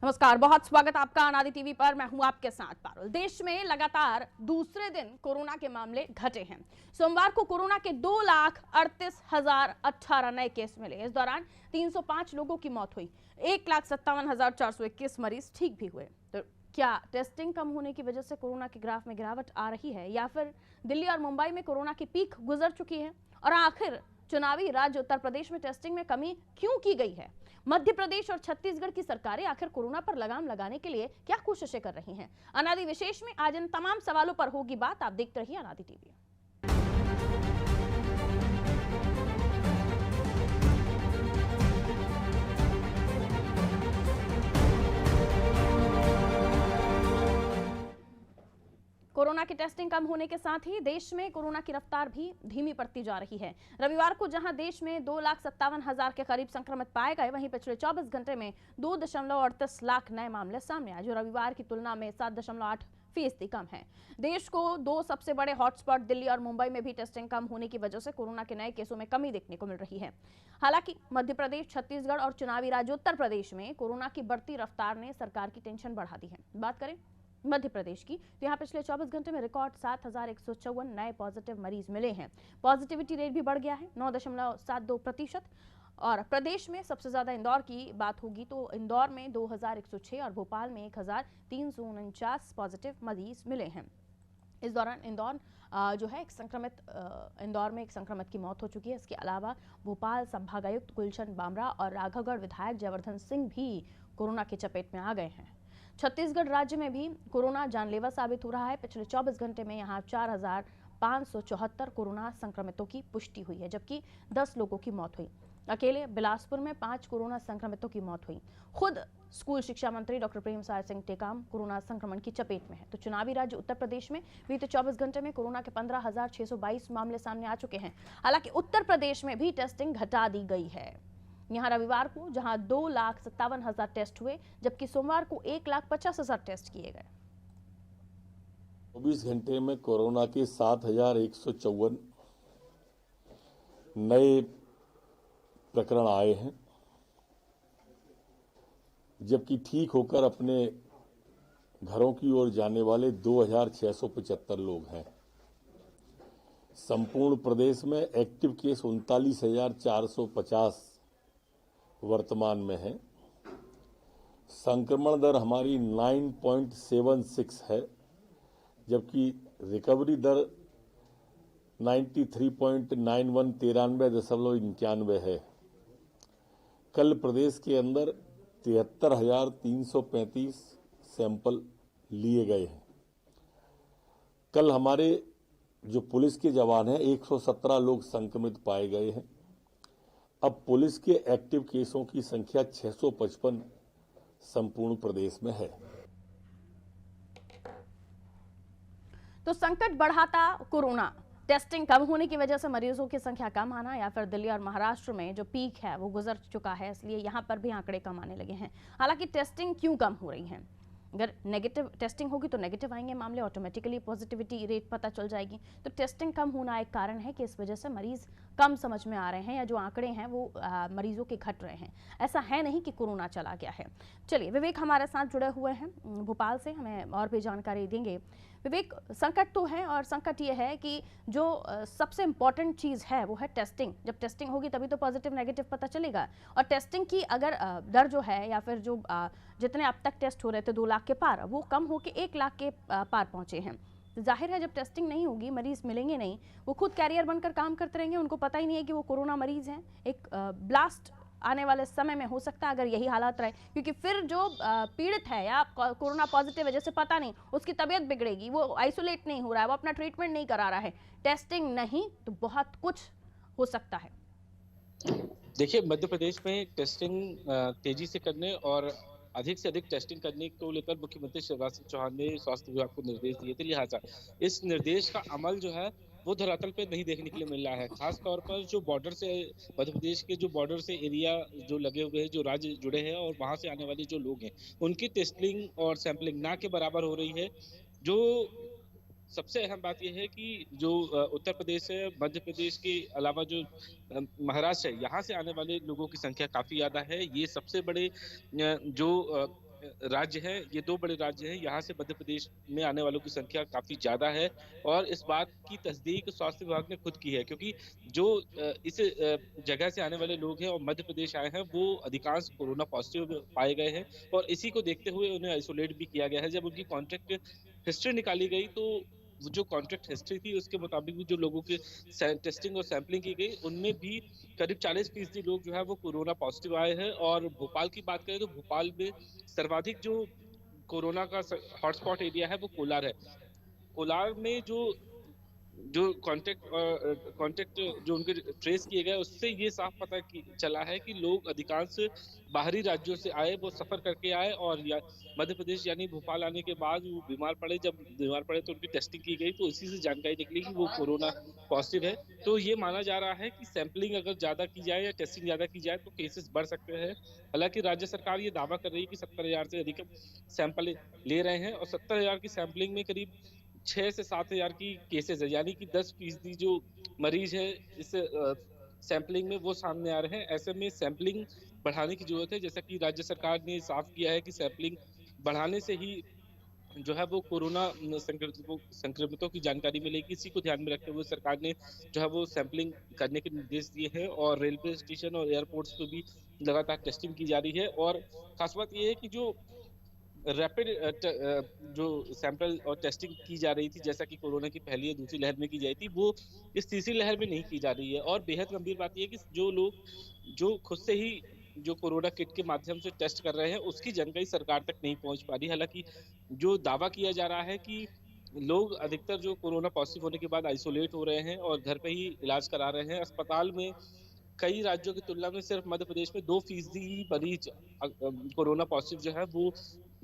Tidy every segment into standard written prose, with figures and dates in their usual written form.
नमस्कार, बहुत स्वागत आपका अनादि टीवी पर। मैं हूं आपके साथ पारुल। देश में लगातार दूसरे दिन कोरोना के मामले घटे हैं। सोमवार को कोरोना के 2,38,018 नए केस मिले। इस दौरान 305 लोगों की मौत हुई। 1,57,421 मरीज ठीक भी हुए। तो क्या टेस्टिंग कम होने की वजह से कोरोना के ग्राफ में गिरावट आ रही है, या फिर दिल्ली और मुंबई में कोरोना की पीक गुजर चुकी है? और आखिर चुनावी राज्य उत्तर प्रदेश में टेस्टिंग में कमी क्यों की गई है? मध्य प्रदेश और छत्तीसगढ़ की सरकारें आखिर कोरोना पर लगाम लगाने के लिए क्या कोशिशें कर रही हैं? अनादि विशेष में आज इन तमाम सवालों पर होगी बात। आप देखते रहिए अनादि टीवी। कोरोना की टेस्टिंग कम होने के साथ ही देश में कोरोना की रफ्तार भी धीमी पड़ती जा रही है। रविवार को जहां देश में 2,57,000 के करीब संक्रमित पाए गए, वहीं पिछले 24 घंटे में 2.38 लाख नए मामले सामने आए, जो रविवार की तुलना में 7.8% कम है। देश को दो सबसे बड़े हॉटस्पॉट दिल्ली और मुंबई में भी टेस्टिंग कम होने की वजह से कोरोना के नए केसों में कमी देखने को मिल रही है। हालांकि मध्य प्रदेश, छत्तीसगढ़ और चुनावी राज्य उत्तर प्रदेश में कोरोना की बढ़ती रफ्तार ने सरकार की टेंशन बढ़ा दी है। बात करें मध्य प्रदेश की, तो यहाँ पिछले 24 घंटे में रिकॉर्ड 7,154 नए पॉजिटिव मरीज मिले हैं। पॉजिटिविटी रेट भी बढ़ गया है 9.72%। और प्रदेश में सबसे ज्यादा इंदौर की बात होगी तो इंदौर में 2,106 और भोपाल में 1,349 पॉजिटिव मरीज मिले हैं। इस दौरान इंदौर जो है इंदौर में एक संक्रमित की मौत हो चुकी है। इसके अलावा भोपाल संभागायुक्त गुलशन बामरा और राघवगढ़ विधायक जयवर्धन सिंह भी कोरोना की चपेट में आ गए हैं। छत्तीसगढ़ राज्य में भी कोरोना जानलेवा साबित हो रहा है। पिछले 24 घंटे में यहाँ 4,574 कोरोना संक्रमितों की पुष्टि हुई है, जबकि 10 लोगों की मौत हुई। अकेले बिलासपुर में 5 कोरोना संक्रमितों की मौत हुई। खुद स्कूल शिक्षा मंत्री डॉक्टर प्रेमसाय सिंह टेकाम कोरोना संक्रमण की चपेट में है। तो चुनावी राज्य उत्तर प्रदेश में बीते 24 घंटे में कोरोना के 15,622 मामले सामने आ चुके हैं। हालांकि उत्तर प्रदेश में भी टेस्टिंग घटा दी गई है। यहाँ रविवार को जहां 2,57,000 टेस्ट हुए, जबकि सोमवार को 1,50,000 टेस्ट किए गए। 24 घंटे में कोरोना के 7,154 नए प्रकरण आए हैं, जबकि ठीक होकर अपने घरों की ओर जाने वाले 2,675 लोग हैं। संपूर्ण प्रदेश में एक्टिव केस 39,450 वर्तमान में है। संक्रमण दर हमारी 9.76 है, जबकि रिकवरी दर 93.91 93.91 है। कल प्रदेश के अंदर 73,335 सैंपल लिए गए हैं। कल हमारे जो पुलिस के जवान हैं 117 लोग संक्रमित पाए गए हैं। अब पुलिस के एक्टिव केसों की संख्या 655 संपूर्ण प्रदेश में है। तो संकट बढ़ाता कोरोना, टेस्टिंग कम होने की वजह से मरीजों की संख्या कम आना, या फिर दिल्ली और महाराष्ट्र में जो पीक है वो गुजर चुका है, इसलिए यहां पर भी आंकड़े कम आने लगे हैं। हालांकि टेस्टिंग क्यों कम हो रही है? अगर नेगेटिव टेस्टिंग होगी तो नेगेटिव आएंगे मामले, ऑटोमेटिकली पॉजिटिविटी रेट पता चल जाएगी। तो टेस्टिंग कम होना एक कारण है कि इस वजह से मरीज कम समझ में आ रहे हैं, या जो आंकड़े हैं वो मरीजों के घट रहे हैं। ऐसा है नहीं कि कोरोना चला गया है। चलिए, विवेक हमारे साथ जुड़े हुए हैं भोपाल से, हमें और भी जानकारी देंगे। विवेक, संकट तो है, और संकट ये है कि जो सबसे इम्पॉर्टेंट चीज़ है वो है टेस्टिंग। जब टेस्टिंग होगी तभी तो पॉजिटिव नेगेटिव पता चलेगा। और टेस्टिंग की अगर दर जो है, या फिर जो जितने अब तक टेस्ट हो रहे थे 2 लाख के पार, वो कम होकर 1 लाख के पार पहुंचे हैं। जाहिर है जब टेस्टिंग नहीं होगी, मरीज मिलेंगे नहीं, वो खुद कैरियर बनकर काम करते रहेंगे, उनको पता ही नहीं है कि वो कोरोना मरीज हैं। एक ब्लास्ट आने वाले समय में हो सकता है अगर यही हालात रहे, क्योंकि फिर जो पीड़ित है या कोरोना पॉजिटिव है, जैसे पता नहीं, उसकी तबीयत बिगड़ेगी, वो आइसोलेट नहीं हो रहा है, वो अपना ट्रीटमेंट नहीं करा रहा है। टेस्टिंग नहीं तो बहुत कुछ हो सकता है। देखिए, मध्य प्रदेश में टेस्टिंग तेजी से करने और अधिक से अधिक टेस्टिंग करने को लेकर मुख्यमंत्री शिवराज सिंह चौहान ने स्वास्थ्य विभाग को निर्देश दिए थे। लिहाजा इस निर्देश का अमल जो है वो धरातल पे नहीं देखने के लिए मिल रहा है। खास तौर पर जो बॉर्डर से, मध्य प्रदेश के जो बॉर्डर से एरिया जो लगे हुए हैं, जो राज्य जुड़े हैं और वहां से आने वाले जो लोग हैं, उनकी टेस्टिंग और सैंपलिंग ना के बराबर हो रही है। जो सबसे अहम बात यह है कि जो उत्तर प्रदेश है, मध्य प्रदेश के अलावा जो महाराष्ट्र है, यहाँ से आने वाले लोगों की संख्या काफी ज्यादा है। ये सबसे बड़े जो राज्य हैं, ये 2 बड़े राज्य हैं, यहाँ से मध्य प्रदेश में आने वालों की संख्या काफ़ी ज़्यादा है और इस बात की तस्दीक स्वास्थ्य विभाग ने खुद की है, क्योंकि जो इस जगह से आने वाले लोग हैं और मध्य प्रदेश आए हैं, वो अधिकांश कोरोना पॉजिटिव पाए गए हैं और इसी को देखते हुए उन्हें आइसोलेट भी किया गया है। जब उनकी कॉन्टैक्ट हिस्ट्री निकाली गई तो वो जो कॉन्टैक्ट हिस्ट्री थी उसके मुताबिक भी जो लोगों की टेस्टिंग और सैंपलिंग की गई, उनमें भी करीब 40% लोग जो है वो कोरोना पॉजिटिव आए हैं। और भोपाल की बात करें तो भोपाल में सर्वाधिक जो कोरोना का हॉटस्पॉट एरिया है वो कोलार है। कोलार में जो जो कांटेक्ट जो उनके ट्रेस किए गए, उससे ये साफ पता चला है कि लोग अधिकांश बाहरी राज्यों से आए, वो सफर करके आए और मध्य प्रदेश यानी भोपाल आने के बाद वो बीमार पड़े। जब बीमार पड़े तो उनकी टेस्टिंग की गई तो इसी से जानकारी निकली कि वो कोरोना पॉजिटिव है। तो ये माना जा रहा है कि सैंपलिंग अगर ज्यादा की जाए या टेस्टिंग ज्यादा की जाए तो केसेस बढ़ सकते हैं। हालांकि राज्य सरकार ये दावा कर रही है कि 70,000 से अधिक सैंपल ले रहे हैं और 70,000 की सैंपलिंग में करीब 6 से 7,000 की केसेस है, यानी कि 10% जो मरीज है इस सैंपलिंग में वो सामने आ रहे हैं। ऐसे में सैंपलिंग बढ़ाने की जरूरत है, जैसा कि राज्य सरकार ने साफ किया है कि सैंपलिंग बढ़ाने से ही जो है वो कोरोना संक्रमितों की जानकारी मिलेगी। इसी को ध्यान में रखते हुए सरकार ने जो है वो सैंपलिंग करने के निर्देश दिए हैं और रेलवे स्टेशन और एयरपोर्ट्स पे भी लगातार टेस्टिंग की जा रही है। और खास बात यह है कि जो रैपिड जो सैंपल और टेस्टिंग की जा रही थी, जैसा कि कोरोना की पहली या दूसरी लहर में की जाती थी, वो इस तीसरी लहर में नहीं की जा रही है। और बेहद गंभीर बात यह है कि जो लोग जो खुद से ही जो कोरोना किट के माध्यम से टेस्ट कर रहे हैं, उसकी जानकारी सरकार तक नहीं पहुंच पा रही। हालांकि जो दावा किया जा रहा है कि लोग अधिकतर जो कोरोना पॉजिटिव होने के बाद आइसोलेट हो रहे हैं और घर पे ही इलाज करा रहे हैं। अस्पताल में कई राज्यों की तुलना में सिर्फ मध्य प्रदेश में 2% ही मरीज कोरोना पॉजिटिव जो है वो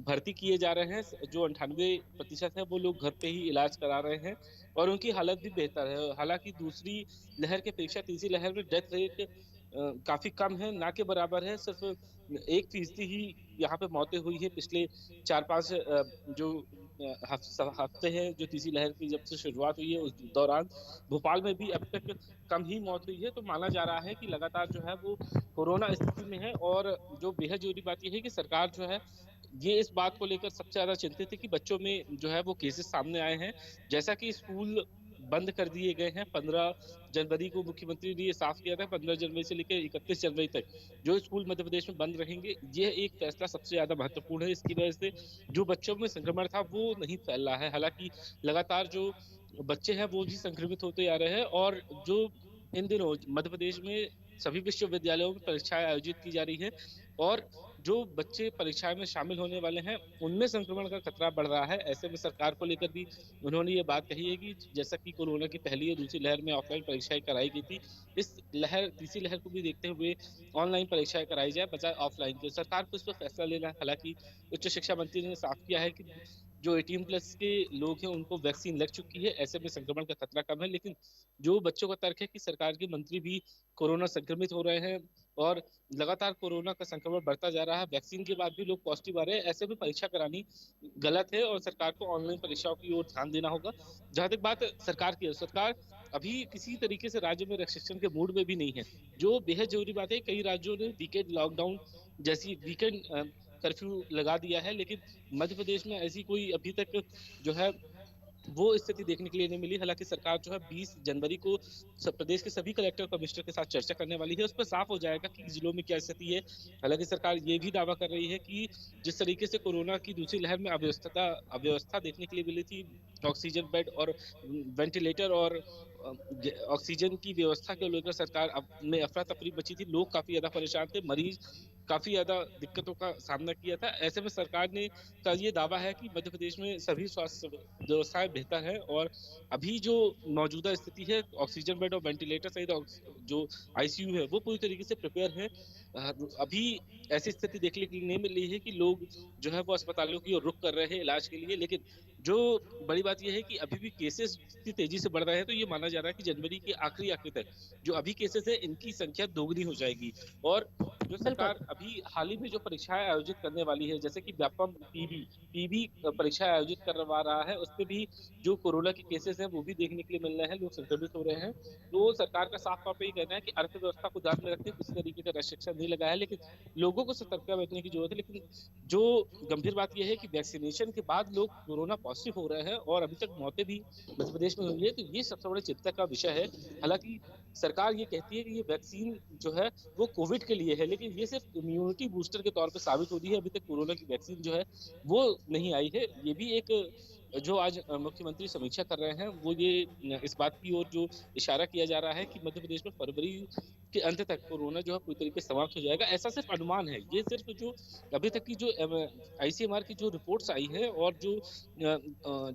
भर्ती किए जा रहे हैं। जो 98% है वो लोग घर पे ही इलाज करा रहे हैं और उनकी हालत भी बेहतर है। हालांकि दूसरी लहर की अपेक्षा तीसरी लहर में डेथ रेट काफी कम है, ना के बराबर है। सिर्फ 1% ही यहाँ पे मौतें हुई है पिछले 4-5 जो हफ्ते हैं जो तीसरी लहर की जब से शुरुआत हुई है उस दौरान भोपाल में भी अब तक कम ही मौत हुई है। तो माना जा रहा है कि लगातार जो है वो कोरोना स्थिति में है। और जो बेहद जरूरी बात यह है कि सरकार जो है ये इस बात को लेकर सबसे ज्यादा चिंतित है कि बच्चों में जो है वो केसेस सामने आए हैं। जैसा कि स्कूल बंद कर दिए गए हैं 15 जनवरी को, मुख्यमंत्री ने ये साफ किया था 15 जनवरी से लेकर 31 जनवरी तक जो स्कूल मध्य प्रदेश में बंद रहेंगे। ये एक फैसला सबसे ज्यादा महत्वपूर्ण है। इसकी वजह से जो बच्चों में संक्रमण था वो नहीं फैल रहा है। हालांकि लगातार जो बच्चे हैं वो भी संक्रमित होते आ रहे हैं और जो इन दिनों मध्य प्रदेश में सभी विश्वविद्यालयों में परीक्षाएं आयोजित की जा रही है और जो बच्चे परीक्षाएं में शामिल होने वाले हैं उनमें संक्रमण का खतरा बढ़ रहा है। ऐसे में सरकार को लेकर भी उन्होंने ये बात कही है कि जैसा कि कोरोना की पहली और दूसरी लहर में ऑफलाइन परीक्षाएं कराई गई थी, इस लहर तीसरी लहर को भी देखते हुए ऑनलाइन परीक्षाएं कराई जाए बजाय ऑफलाइन के। सरकार को इस पर फैसला लेना है। हालांकि उच्च शिक्षा मंत्री ने साफ किया है कि जो 18+ के लोग हैं उनको वैक्सीन लग चुकी है, ऐसे में संक्रमण का खतरा कम है। लेकिन जो बच्चों का तर्क है कि सरकार के मंत्री भी कोरोना संक्रमित हो रहे हैं और लगातार कोरोना का संक्रमण बढ़ता जा रहा है, वैक्सीन के बाद भी लोग पॉजिटिव आ रहे हैं, ऐसे में परीक्षा करानी गलत है और सरकार को ऑनलाइन परीक्षाओं की ओर ध्यान देना होगा। जहां तक बात सरकार की है, सरकार अभी किसी तरीके से राज्य में रिस्ट्रिक्शन के मूड में भी नहीं है। जो बेहद जरूरी बात है, कई राज्यों ने वीकेंड लॉकडाउन जैसी वीकेंड कर्फ्यू लगा दिया है, लेकिन मध्य प्रदेश में ऐसी कोई अभी तक जो है वो स्थिति देखने के लिए नहीं मिली। हालांकि सरकार जो है 20 जनवरी को प्रदेश के सभी कलेक्टर कमिश्नर के साथ चर्चा करने वाली है, उस पर साफ हो जाएगा कि जिलों में क्या स्थिति है। हालांकि सरकार ये भी दावा कर रही है कि जिस तरीके से कोरोना की दूसरी लहर में अव्यवस्था देखने के लिए मिली थी, ऑक्सीजन बेड और वेंटिलेटर और ऑक्सीजन की व्यवस्था को लेकर सरकार में अफरा तफरी बची थी। लोग काफी ज्यादा परेशान थे, मरीज काफी ज्यादा दिक्कतों का सामना किया था। ऐसे में सरकार ने का ये दावा है कि मध्य प्रदेश में सभी स्वास्थ्य व्यवस्थाएं बेहतर है और अभी जो मौजूदा स्थिति है ऑक्सीजन बेड और वेंटिलेटर सहित जो आईसीयू है वो पूरी तरीके से प्रिपेयर है। अभी ऐसी स्थिति देखने के लिए नहीं मिल रही है कि लोग जो है वो अस्पतालों की ओर रुख कर रहे हैं इलाज के लिए। लेकिन जो बड़ी बात यह है कि अभी भी केसेस इतनी तेजी से बढ़ रहे हैं, तो ये माना जा रहा है कि जनवरी के आखिरी तक जो अभी केसेस है इनकी संख्या दोगुनी हो जाएगी। और जो सरकार अभी हाल ही में जो परीक्षाएं आयोजित करने वाली है, जैसे कि व्यापम पीबी परीक्षा आयोजित करवा रहा है, उसमें भी जो कोरोना के केसेस हैं वो भी देखने के लिए मिल रहे हैं, लोग संक्रमित हो रहे हैं। तो सरकार का साफ तौर पे ये कहना है कि अर्थव्यवस्था को ध्यान में रखते हुए किसी तरीके का रेस्ट्रिक्शन नहीं लगाया है, लेकिन लोगों को सतर्कता बरतने की जरूरत है। लेकिन जो गंभीर बात यह है कि वैक्सीनेशन के बाद लोग कोरोना पॉजिटिव हो रहे हैं और अभी तक मौतें भी मध्य प्रदेश में हुई है, तो ये सबसे बड़ी चिंता का विषय है। हालांकि सरकार ये कहती है कि ये वैक्सीन जो है वो कोविड के लिए है, लेकिन ये सिर्फ इम्यूनिटी बूस्टर के तौर पर साबित हो रही है। अभी तक कोरोना की वैक्सीन जो है वो नहीं आई है। ये भी एक जो आज मुख्यमंत्री समीक्षा कर रहे हैं, वो ये इस बात की ओर जो इशारा किया जा रहा है कि मध्य प्रदेश में फरवरी के अंत तक कोरोना जो है पूरी तरीके से समाप्त हो जाएगा। ऐसा सिर्फ अनुमान है, ये सिर्फ जो अभी तक की जो आईसीएमआर की जो रिपोर्ट्स आई है और जो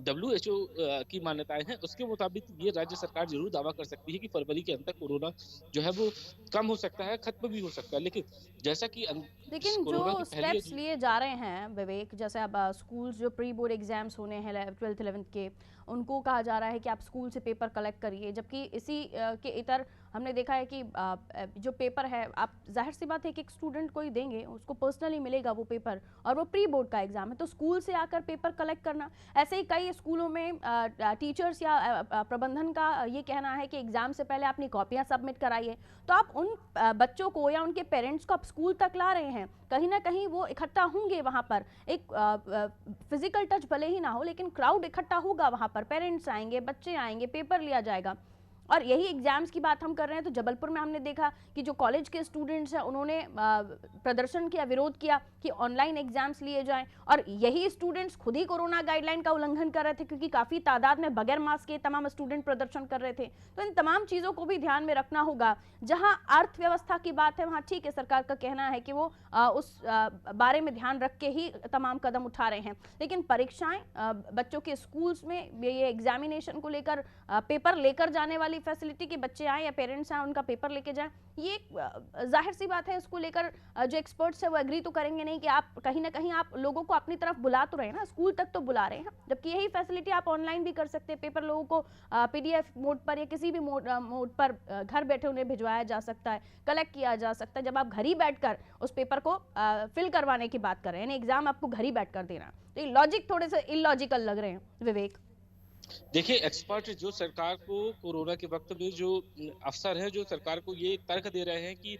WHO की मान्यताएं हैं, उसके मुताबिक ये राज्य सरकार जरूर दावा कर सकती है कि फरवरी के अंत तक कोरोना जो है वो कम हो सकता है, खत्म भी हो सकता है। लेकिन जैसा कि लेकिन जो स्टेप्स लिए जा रहे हैं विवेक, जैसे अब स्कूल्स जो प्री बोर्ड एग्जाम्स होने हैं 12th 11th के, उनको कहा जा रहा है कि आप स्कूल से पेपर कलेक्ट करिए, जबकि इसी के इतर हमने देखा है कि जो पेपर है, आप जाहिर सी बात है कि एक स्टूडेंट को ही देंगे, उसको पर्सनली मिलेगा वो पेपर, और वो प्री बोर्ड का एग्जाम है, तो स्कूल से आकर पेपर कलेक्ट करना। ऐसे ही कई स्कूलों में टीचर्स या प्रबंधन का ये कहना है कि एग्जाम से पहले अपनी कॉपियां सबमिट कराइए। तो आप उन बच्चों को या उनके पेरेंट्स को आप स्कूल तक ला रहे हैं, कहीं ना कहीं वो इकट्ठा होंगे वहां पर, एक फिजिकल टच भले ही ना हो लेकिन क्राउड इकट्ठा होगा वहां पर, पेरेंट्स आएंगे, बच्चे आएंगे, पेपर लिया जाएगा। और यही एग्जाम्स की बात हम कर रहे हैं तो जबलपुर में हमने देखा कि जो कॉलेज के स्टूडेंट्स हैं उन्होंने प्रदर्शन किया, विरोध किया कि ऑनलाइन एग्जाम्स लिए जाएं, और यही स्टूडेंट्स खुद ही कोरोना गाइडलाइन का उल्लंघन कर रहे थे, क्योंकि काफ़ी तादाद में बगैर मास्क के तमाम स्टूडेंट प्रदर्शन कर रहे थे। तो इन तमाम चीज़ों को भी ध्यान में रखना होगा। जहां अर्थव्यवस्था की बात है वहां ठीक है, सरकार का कहना है कि वो उस बारे में ध्यान रख के ही तमाम कदम उठा रहे हैं, लेकिन परीक्षाएं, बच्चों के स्कूल्स में ये एग्जामिनेशन को लेकर पेपर लेकर जाने वाली फैसिलिटी के बच्चे आए या पेरेंट्स आए उनका पेपर लेके जाएं, ये जाहिर सी बात है, इसको लेकर जो एक्सपर्ट्स है वो एग्री तो करेंगे नहीं कि आप कहीं ना कहीं आप लोगों को अपनी तरफ बुला तो रहे हैं ना, स्कूल तक तो बुला रहे हैं, जबकि यही फैसिलिटी आप ऑनलाइन भी कर सकते हैं। पेपर लोगों को PDF मोड पर या किसी भी मोड पर घर बैठे उन्हें भिजवाया जा सकता है, कलेक्ट किया जा सकता है। जब आप घर ही बैठकर उस पेपर को फिल करवाने की बात कर रहे हैं, यानी एग्जाम आपको घर ही बैठकर देना, तो ये लॉजिक थोड़े से इलॉजिकल लग रहे हैं विवेक। देखिए, एक्सपर्ट जो सरकार को कोरोना के वक्त में जो अफसर हैं, जो सरकार को ये तर्क दे रहे हैं कि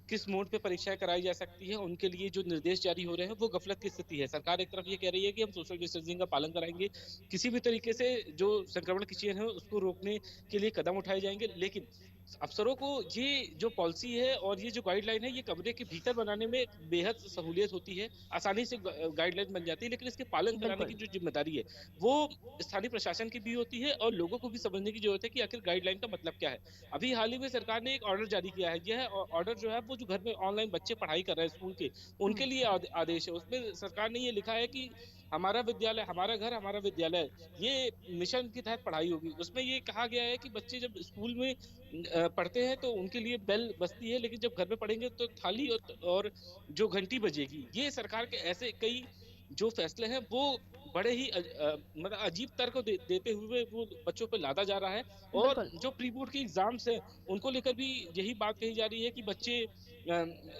किस मोड पे परीक्षाएं कराई जा सकती है, उनके लिए जो निर्देश जारी हो रहे हैं वो गफलत की स्थिति है। सरकार एक तरफ ये कह रही है कि हम सोशल डिस्टेंसिंग का पालन कराएंगे, किसी भी तरीके से जो संक्रमण की चेन है उसको रोकने के लिए कदम उठाए जाएंगे, लेकिन अफसरों को ये जो पॉलिसी है और ये जो गाइडलाइन है, ये कमरे के भीतर बनाने में बेहद सहूलियत होती है, आसानी से गाइडलाइन बन जाती है, लेकिन इसके पालन कराने की जो जिम्मेदारी है वो स्थानीय प्रशासन की भी होती है और लोगों को भी समझने की जरूरत है कि आखिर गाइडलाइन का मतलब क्या है। अभी हाल ही में सरकार ने एक ऑर्डर जारी किया है, यह ऑर्डर जो है वो जो घर में ऑनलाइन बच्चे पढ़ाई कर रहे हैं स्कूल के, उनके लिए आदेश है। उसमें सरकार ने ये लिखा है कि हमारा विद्यालय हमारा घर हमारा विद्यालय, ये मिशन के तहत पढ़ाई होगी। उसमें ये कहा गया है कि बच्चे जब स्कूल में पढ़ते हैं तो उनके लिए बेल बजती है, लेकिन जब घर में पढ़ेंगे तो थाली और जो घंटी बजेगी। ये सरकार के ऐसे कई जो फैसले हैं वो बड़े ही मतलब अजीब तर्क देते हुए वो बच्चों पर लादा जा रहा है। और जो प्री बोर्ड के एग्जाम्स हैं उनको लेकर भी यही बात कही जा रही है कि बच्चे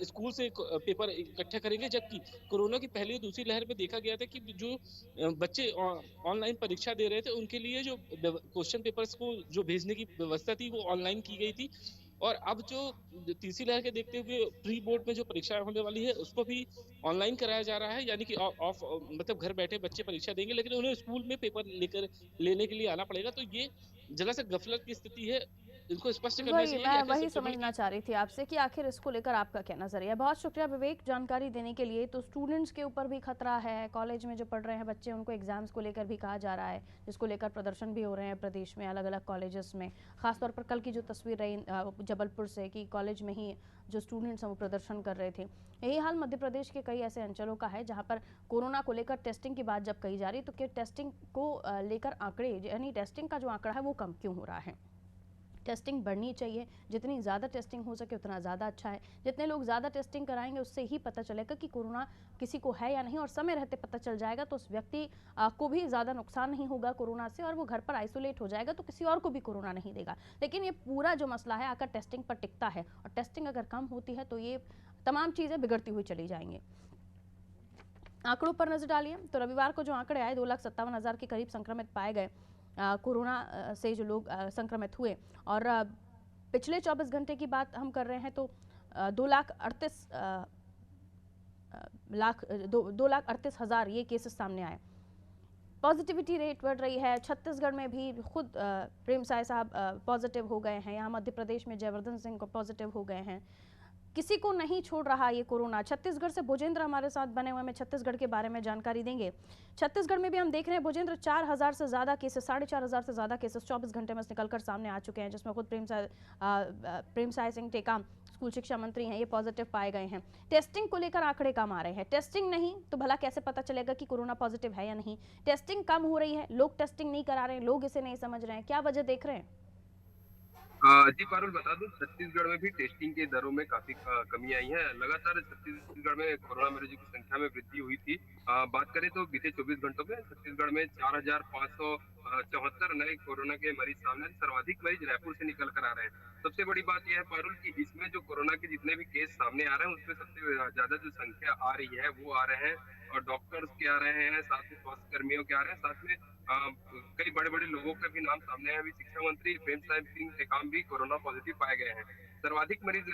स्कूल से पेपर इकट्ठा करेंगे, जबकि कोरोना की पहली और दूसरी लहर में देखा गया था कि जो बच्चे ऑनलाइन परीक्षा दे रहे थे उनके लिए जो क्वेश्चन पेपर्स को जो भेजने की व्यवस्था थी वो ऑनलाइन की गई थी। और अब जो तीसरी लहर के देखते हुए प्री बोर्ड में जो परीक्षा होने वाली है उसको भी ऑनलाइन कराया जा रहा है, यानी कि ऑफ मतलब घर बैठे बच्चे परीक्षा देंगे, लेकिन उन्हें स्कूल में पेपर लेने के लिए आना पड़ेगा। तो ये जरा सा गफलत की स्थिति है, इनको स्पष्ट करना चाहिए। मैं वही समझना चाह रही थी आपसे कि आखिर इसको लेकर आपका क्या नजरिया है। बहुत शुक्रिया विवेक जानकारी देने के लिए। तो स्टूडेंट्स के ऊपर भी खतरा है, कॉलेज में जो पढ़ रहे हैं बच्चे उनको एग्जाम्स को लेकर भी कहा जा रहा है, जिसको लेकर प्रदर्शन भी हो रहे हैं प्रदेश में अलग अलग कॉलेजेस में। खासतौर पर कल की जो तस्वीर रही जबलपुर से कि कॉलेज में ही जो स्टूडेंट्स हैं वो प्रदर्शन कर रहे थे। यही हाल मध्य प्रदेश के कई ऐसे अंचलों का है जहाँ पर कोरोना को लेकर टेस्टिंग की बात जब कही जा रही तो क्या टेस्टिंग को लेकर आंकड़े, यानी टेस्टिंग का जो आंकड़ा है वो कम क्यों हो रहा है। टेस्टिंग बढ़नी चाहिए, जितनी ज़्यादा टेस्टिंग हो सके उतना ज़्यादा अच्छा है। जितने लोग ज़्यादा टेस्टिंग कराएंगे उससे ही पता चलेगा कि कोरोना किसी को है या नहीं, और समय रहते पता चल जाएगा तो उस व्यक्ति को भी ज़्यादा नुकसान नहीं होगा कोरोना से, और वो घर पर आइसोलेट हो जाएगा तो किसी और को भी कोरोना नहीं देगा। लेकिन ये पूरा जो मसला है आकर टेस्टिंग पर टिकता है, और टेस्टिंग अगर कम होती है तो ये तमाम चीजें बिगड़ती हुई चली जाएंगी। आंकड़ों पर नजर डालिए तो रविवार को जो आंकड़े आए 2,57,000 के करीब संक्रमित पाए गए कोरोना से जो लोग संक्रमित हुए, और पिछले 24 घंटे की बात हम कर रहे हैं तो 2,38,000 ये केसेस सामने आए। पॉजिटिविटी रेट बढ़ रही है। छत्तीसगढ़ में भी खुद प्रेम साय साहब पॉजिटिव हो गए हैं, यहाँ मध्य प्रदेश में जयवर्धन सिंह को पॉजिटिव हो गए हैं। किसी को नहीं छोड़ रहा ये कोरोना। छत्तीसगढ़ से भुजेंद्र हमारे साथ बने हुए, में छत्तीसगढ़ के बारे में जानकारी देंगे। छत्तीसगढ़ में भी हम देख रहे हैं भुजेंद्र 4,000 से ज्यादा केसेस, 4,500 से ज्यादा केसेस 24 घंटे में निकलकर सामने आ चुके हैं, जिसमें खुद प्रेम साय सिंह टेकाम स्कूल शिक्षा मंत्री हैं, ये पॉजिटिव पाए गए हैं। टेस्टिंग को लेकर आंकड़े कम आ रहे हैं। टेस्टिंग नहीं तो भला कैसे पता चलेगा कि कोरोना पॉजिटिव है या नहीं? टेस्टिंग कम हो रही है, लोग टेस्टिंग नहीं करा रहे हैं, लोग इसे नहीं समझ रहे हैं, क्या वजह देख रहे हैं? जी पारुल, बता दूं छत्तीसगढ़ में भी टेस्टिंग के दरों में काफी कमी आई है। लगातार छत्तीसगढ़ में कोरोना मरीजों की संख्या में वृद्धि हुई थी। बात करें तो बीते 24 घंटों में छत्तीसगढ़ में 4,574 नए कोरोना के मरीज सामने आए। सर्वाधिक मरीज रायपुर से निकल कर आ रहे हैं। सबसे बड़ी बात यह है पारुल कि इसमें जो कोरोना के जितने भी केस सामने आ रहे हैं उसमें सबसे ज्यादा जो संख्या आ रही है वो आ रहे हैं और डॉक्टर्स के आ रहे हैं, साथ में स्वास्थ्य कर्मियों के आ रहे हैं, साथ में कई बड़े बड़े लोगों के भी नाम सामने आए। अभी शिक्षा मंत्री प्रेम साय सिंह टेकाम भी कोरोना पॉजिटिव पाए गए हैं। सर्वाधिक मरीज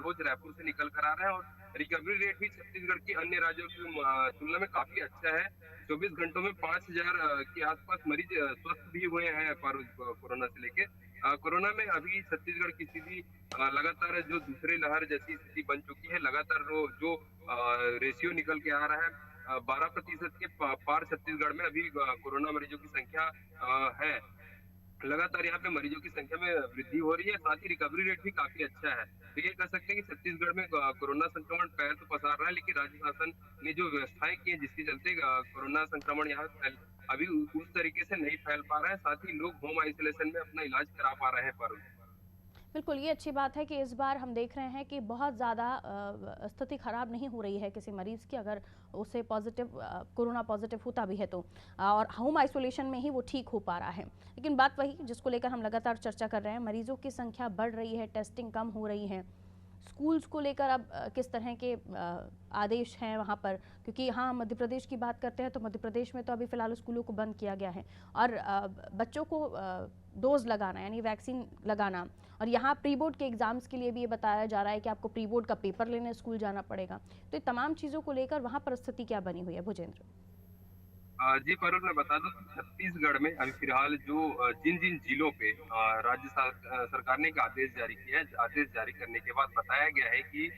रोज रायपुर से निकल कर आ रहे हैं और रिकवरी रेट भी छत्तीसगढ़ की अन्य राज्यों की तुलना में काफी अच्छा है। 24 घंटों में 5,000 के आसपास मरीज स्वस्थ भी हुए हैं कोरोना से लेके। कोरोना में अभी छत्तीसगढ़ की स्थिति लगातार जो दूसरे लहर जैसी स्थिति बन चुकी है। लगातार जो रेशियो निकल के आ रहा है 12% के पार छत्तीसगढ़ में अभी कोरोना मरीजों की संख्या है। लगातार यहाँ पे मरीजों की संख्या में वृद्धि हो रही है, साथ ही रिकवरी रेट भी काफी अच्छा है। तो ये कह सकते हैं कि छत्तीसगढ़ में कोरोना संक्रमण पैर तो पसार रहा है, लेकिन राज्य शासन ने जो व्यवस्थाएं की है जिसके चलते कोरोना संक्रमण यहाँ अभी उस तरीके से नहीं फैल पा रहा है। साथ ही लोग होम आइसोलेशन में अपना इलाज करा पा रहे हैं। पर बिल्कुल, ये अच्छी बात है कि इस बार हम देख रहे हैं कि बहुत ज़्यादा स्थिति खराब नहीं हो रही है किसी मरीज़ की, अगर उसे पॉजिटिव कोरोना पॉजिटिव होता भी है तो, और होम आइसोलेशन में ही वो ठीक हो पा रहा है। लेकिन बात वही जिसको लेकर हम लगातार चर्चा कर रहे हैं, मरीजों की संख्या बढ़ रही है, टेस्टिंग कम हो रही है। स्कूल्स को लेकर अब किस तरह के आदेश हैं वहाँ पर, क्योंकि हाँ मध्य प्रदेश की बात करते हैं तो मध्य प्रदेश में तो अभी फ़िलहाल स्कूलों को बंद किया गया है और बच्चों को डोज लगाना यानी वैक्सीन लगाना, और यहाँ प्री बोर्ड के एग्ज़ाम्स के लिए भी ये बताया जा रहा है कि आपको प्री बोर्ड का पेपर लेने स्कूल जाना पड़ेगा। तो ये तमाम चीज़ों को लेकर वहाँ पर स्थिति क्या बनी हुई है भुजेंद्र? जी परुल, मैं बता दूं छत्तीसगढ़ में अभी फिलहाल जो जिन जिन जिलों पे राज्य सरकार ने एक आदेश जारी किया है, आदेश जारी करने के बाद बताया गया है कि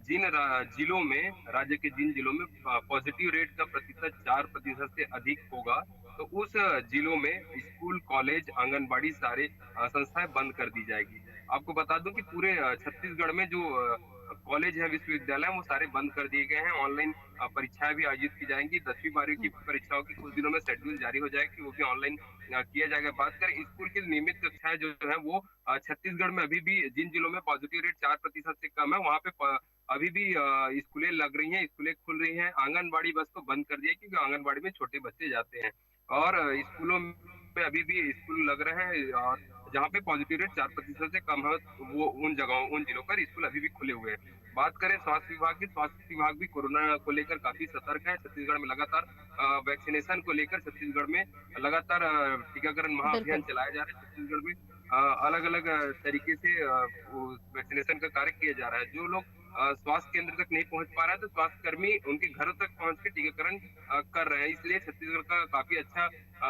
जिन जिलों में राज्य के जिन जिलों में पॉजिटिव रेट का प्रतिशत 4% से अधिक होगा तो उस जिलों में स्कूल, कॉलेज, आंगनबाड़ी सारे संस्थाएं बंद कर दी जाएगी। आपको बता दूं कि पूरे छत्तीसगढ़ में जो कॉलेज है, विश्वविद्यालय, वो सारे बंद कर दिए गए हैं। ऑनलाइन परीक्षाएं भी आयोजित की जाएंगी। 10वीं 12वीं की परीक्षाओं की कुछ दिनों में शेड्यूल जारी हो जाएगी, वो भी ऑनलाइन किया जाएगा। बात करें स्कूल की नियमित कक्षाएं जो है वो छत्तीसगढ़ में अभी भी जिन जिलों में पॉजिटिव रेट 4% से कम है वहाँ पे अभी भी स्कूलें लग रही हैं, स्कूलें खुल रही हैं। आंगनबाड़ी बस को बंद कर दिया क्योंकि आंगनबाड़ी में छोटे बच्चे जाते हैं और स्कूलों में अभी भी स्कूल लग रहे हैं और जहाँ पे पॉजिटिव रेट 4% से कम है वो उन जगहों, उन जिलों पर स्कूल अभी भी खुले हुए हैं। बात करें स्वास्थ्य विभाग की, स्वास्थ्य विभाग भी कोरोना को लेकर काफी सतर्क है। छत्तीसगढ़ में लगातार वैक्सीनेशन को लेकर छत्तीसगढ़ में लगातार टीकाकरण महाअभियान चलाया जा रहा है। छत्तीसगढ़ में अलग अलग तरीके से वैक्सीनेशन का कार्य किया जा रहा है। जो लोग स्वास्थ्य केंद्र तक नहीं पहुंच पा रहा है तो स्वास्थ्य कर्मी उनके घरों तक पहुंच के टीकाकरण कर रहे हैं। इसलिए छत्तीसगढ़ का काफी अच्छा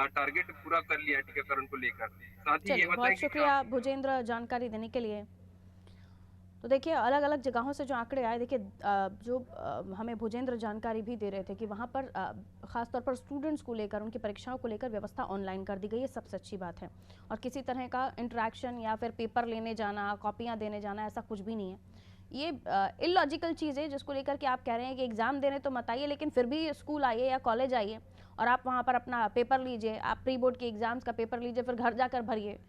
टारगेट पूरा कर लिया है टीकाकरण को लेकर। साथ ही ये बताएं, बहुत शुक्रिया भुजेंद्र जानकारी देने के लिए। तो देखिए अलग अलग जगहों से जो आंकड़े आए, देखिए जो हमें भुजेंद्र जानकारी भी दे रहे थे कि वहाँ पर ख़ासतौर पर स्टूडेंट्स को लेकर, उनकी परीक्षाओं को लेकर व्यवस्था ऑनलाइन कर दी गई है, सबसे अच्छी बात है। और किसी तरह का इंटरेक्शन या फिर पेपर लेने जाना, कॉपियाँ देने जाना, ऐसा कुछ भी नहीं है। ये इलॉजिकल चीज़ है जिसको लेकर के आप कह रहे हैं कि एग्ज़ाम देने तो मत आइए, लेकिन फिर भी स्कूल आइए या कॉलेज आइए और आप वहाँ पर अपना पेपर लीजिए, आप प्री बोर्ड के एग्ज़ाम्स का पेपर लीजिए, फिर घर जाकर भरिए।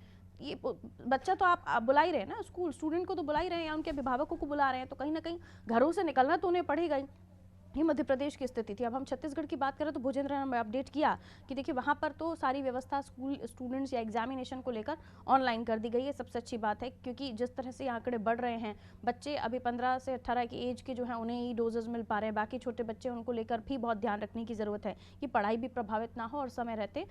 ये बच्चा तो आप बुला ही रहे हैं ना, स्कूल स्टूडेंट को तो बुला ही रहे हैं या उनके अभिभावकों को बुला रहे हैं, तो कहीं ना कहीं घरों से निकलना तो उन्हें पड़ेगा ही। ये मध्य प्रदेश की स्थिति थी। अब हम छत्तीसगढ़ की बात करें तो भूजेंद्र ने अपडेट किया कि देखिए वहाँ पर तो सारी व्यवस्था स्कूल स्टूडेंट्स या एग्जामिनेशन को लेकर ऑनलाइन कर दी गई है। सबसे अच्छी बात है क्योंकि जिस तरह से आंकड़े बढ़ रहे हैं, बच्चे अभी 15 से 18 की एज के जो हैं उन्हें ही डोजेज मिल पा रहे हैं, बाकी छोटे बच्चे उनको लेकर भी बहुत ध्यान रखने की ज़रूरत है कि पढ़ाई भी प्रभावित ना हो और समय रहते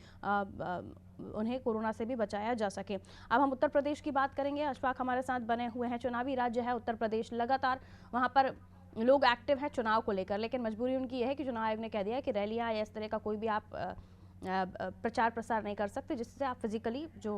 उन्हें कोरोना से भी बचाया जा सके। अब हम उत्तर प्रदेश की बात करेंगे। अशफाक हमारे साथ बने हुए हैं। चुनावी राज्य है उत्तर प्रदेश, लगातार वहाँ पर लोग एक्टिव हैं चुनाव को लेकर, लेकिन मजबूरी उनकी यह है कि चुनाव आयोग ने कह दिया है कि रैलियां या इस तरह का कोई भी आप प्रचार प्रसार नहीं कर सकते जिससे आप फिजिकली जो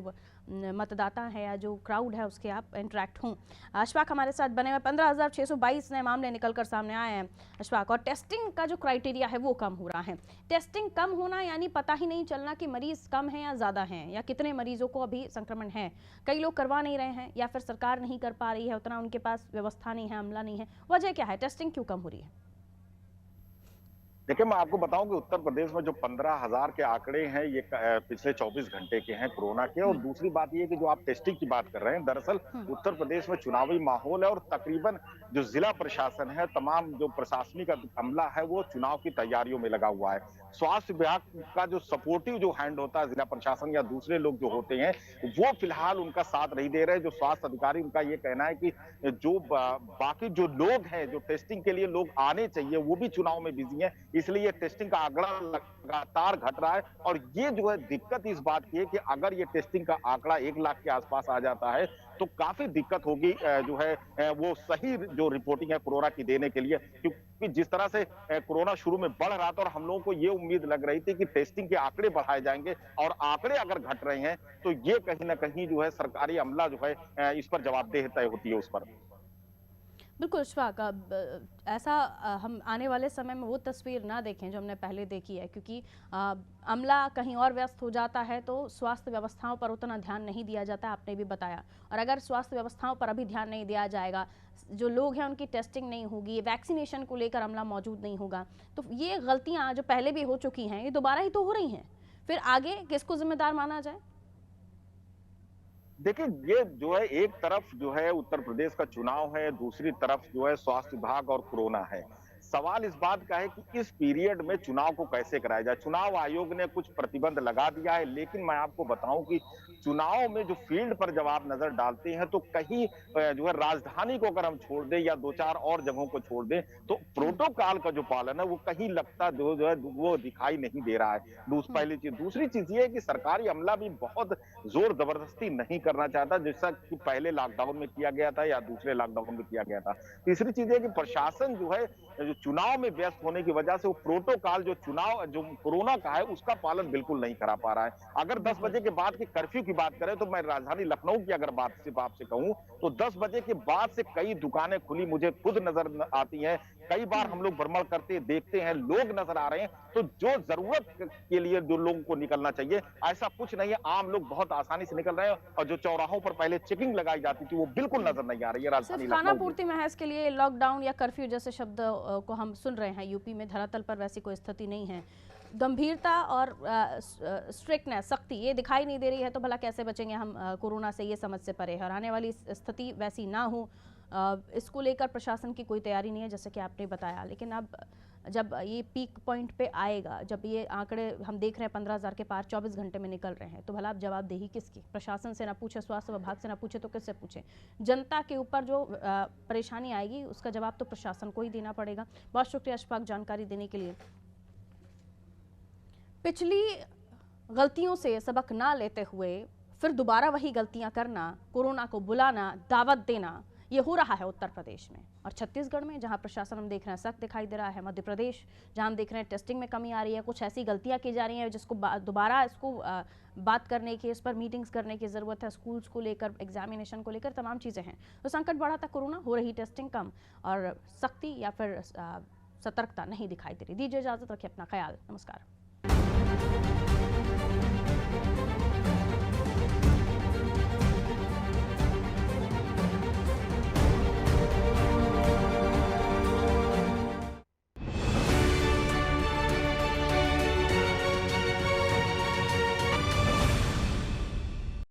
मतदाता है या जो क्राउड है उसके आप इंटरेक्ट हों। अशफाक हमारे साथ बने हुए 15,622 नए मामले निकलकर सामने आए हैं अशफाक, और टेस्टिंग का जो क्राइटेरिया है वो कम हो रहा है। टेस्टिंग कम होना यानी पता ही नहीं चलना कि मरीज कम है या ज़्यादा हैं या कितने मरीजों को अभी संक्रमण है। कई लोग करवा नहीं रहे हैं या फिर सरकार नहीं कर पा रही है, उतना उनके पास व्यवस्था नहीं है, अमला नहीं है। वजह क्या है, टेस्टिंग क्यों कम हो रही है? देखिए, मैं आपको बताऊं कि उत्तर प्रदेश में जो 15,000 के आंकड़े हैं ये पिछले 24 घंटे के हैं कोरोना के। और दूसरी बात ये कि जो आप टेस्टिंग की बात कर रहे हैं, दरअसल उत्तर प्रदेश में चुनावी माहौल है और तकरीबन जो जिला प्रशासन है, तमाम जो प्रशासनिक अमला है वो चुनाव की तैयारियों में लगा हुआ है। स्वास्थ्य विभाग का जो सपोर्टिव जो हैंड होता है, जिला प्रशासन या दूसरे लोग जो होते हैं वो फिलहाल उनका साथ नहीं दे रहे। जो स्वास्थ्य अधिकारी, उनका ये कहना है कि जो बाकी जो लोग हैं, जो टेस्टिंग के लिए लोग आने चाहिए, वो भी चुनाव में बिजी है, इसलिए टेस्टिंग का आंकड़ा लगातार घट रहा है। और ये जो है दिक्कत इस बात की है कि अगर ये टेस्टिंग का आंकड़ा 1 लाख के आसपास आ जाता है तो काफी दिक्कत होगी जो है वो सही जो रिपोर्टिंग है कोरोना की देने के लिए। क्योंकि जिस तरह से कोरोना शुरू में बढ़ रहा था और हम लोगों को ये उम्मीद लग रही थी कि टेस्टिंग के आंकड़े बढ़ाए जाएंगे, और आंकड़े अगर घट रहे हैं तो ये कहीं ना कहीं जो है सरकारी अमला जो है इस पर जवाबदेह तय होती है उस पर। बिल्कुल अशफाक, अब ऐसा हम आने वाले समय में वो तस्वीर ना देखें जो हमने पहले देखी है, क्योंकि अमला कहीं और व्यस्त हो जाता है तो स्वास्थ्य व्यवस्थाओं पर उतना ध्यान नहीं दिया जाता, आपने भी बताया। और अगर स्वास्थ्य व्यवस्थाओं पर अभी ध्यान नहीं दिया जाएगा, जो लोग हैं उनकी टेस्टिंग नहीं होगी, वैक्सीनेशन को लेकर अमला मौजूद नहीं होगा, तो ये गलतियाँ जो पहले भी हो चुकी हैं ये दोबारा ही तो हो रही हैं। फिर आगे किसको जिम्मेदार माना जाए? देखिए, ये जो है एक तरफ जो है उत्तर प्रदेश का चुनाव है, दूसरी तरफ जो है स्वास्थ्य विभाग और कोरोना है। सवाल इस बात का है कि इस पीरियड में चुनाव को कैसे कराया जाए। चुनाव आयोग ने कुछ प्रतिबंध लगा दिया है, लेकिन मैं आपको बताऊं कि चुनाव में जो फील्ड पर जब आप नजर डालते हैं तो कहीं जो है राजधानी को अगर हम छोड़ दें या 2-4 और जगहों को छोड़ दें तो प्रोटोकॉल का जो पालन है वो कहीं लगता जो है वो दिखाई नहीं दे रहा है। पहली चीज। दूसरी चीज ये है कि सरकारी अमला भी बहुत जोर जबरदस्ती नहीं करना चाहता, जैसा कि पहले लॉकडाउन में किया गया था या दूसरे लॉकडाउन में किया गया था। तीसरी चीज है कि प्रशासन जो है जो चुनाव में व्यस्त होने की वजह से वो प्रोटोकॉल जो चुनाव जो कोरोना का है उसका पालन बिल्कुल नहीं करा पा रहा है। अगर 10 बजे के बाद की कर्फ्यू की बात करें तो मैं राजधानी लखनऊ की अगर बात सिर्फ आपसे कहूं तो 10 बजे के बाद से कई दुकानें खुली मुझे खुद नजर आती हैं। कई बार हम लोग भ्रमण करते देखते हैं, लोग नजर आ रहे हैं। तो जो जरूरत के लिए जो लोगों को निकलना चाहिए ऐसा कुछ नहीं है। आम लोग बहुत आसानी से निकल रहे हैं और जो चौराहों पर पहले चेकिंग लगाई जाती थी वो बिल्कुल नजर नहीं आ रही है राजधानी खाना पूर्ति महज के लिए लॉकडाउन या कर्फ्यू जैसे शब्द को हम सुन रहे हैं यूपी में, धरातल पर वैसी कोई स्थिति नहीं है। गंभीरता और स्ट्रिक्टनेस, सख्ती ये दिखाई नहीं दे रही है, तो भला कैसे बचेंगे हम कोरोना से, ये समझ से परे है। और आने वाली स्थिति वैसी ना हो, इसको लेकर प्रशासन की कोई तैयारी नहीं है जैसे कि आपने बताया। लेकिन अब जब ये पीक पॉइंट पे आएगा, जब ये आंकड़े हम देख रहे हैं 15,000 के पार 24 घंटे में निकल रहे हैं, तो भला आप जवाबदेही किसकी? प्रशासन से ना पूछे, स्वास्थ्य विभाग से ना पूछे तो किससे पूछे? जनता के ऊपर जो परेशानी आएगी उसका जवाब तो प्रशासन को ही देना पड़ेगा। बहुत शुक्रिया अशफाक जानकारी देने के लिए। पिछली गलतियों से सबक ना लेते हुए फिर दोबारा वही गलतियां करना, कोरोना को बुलाना, दावत देना, ये हो रहा है उत्तर प्रदेश में। और छत्तीसगढ़ में जहां प्रशासन हम देख रहे हैं सख्त दिखाई दे रहा है, मध्य प्रदेश जहां हम देख रहे हैं टेस्टिंग में कमी आ रही है, कुछ ऐसी गलतियां की जा रही हैं जिसको दोबारा इसको बात करने की, इस पर मीटिंग्स करने की ज़रूरत है। स्कूल्स को लेकर, एग्जामिनेशन को लेकर तमाम चीज़ें हैं। तो संकट बढ़ा था कोरोना, हो रही टेस्टिंग कम और सख्ती या फिर सतर्कता नहीं दिखाई दे रही। दीजिए इजाज़त, रखिए अपना ख्याल, नमस्कार।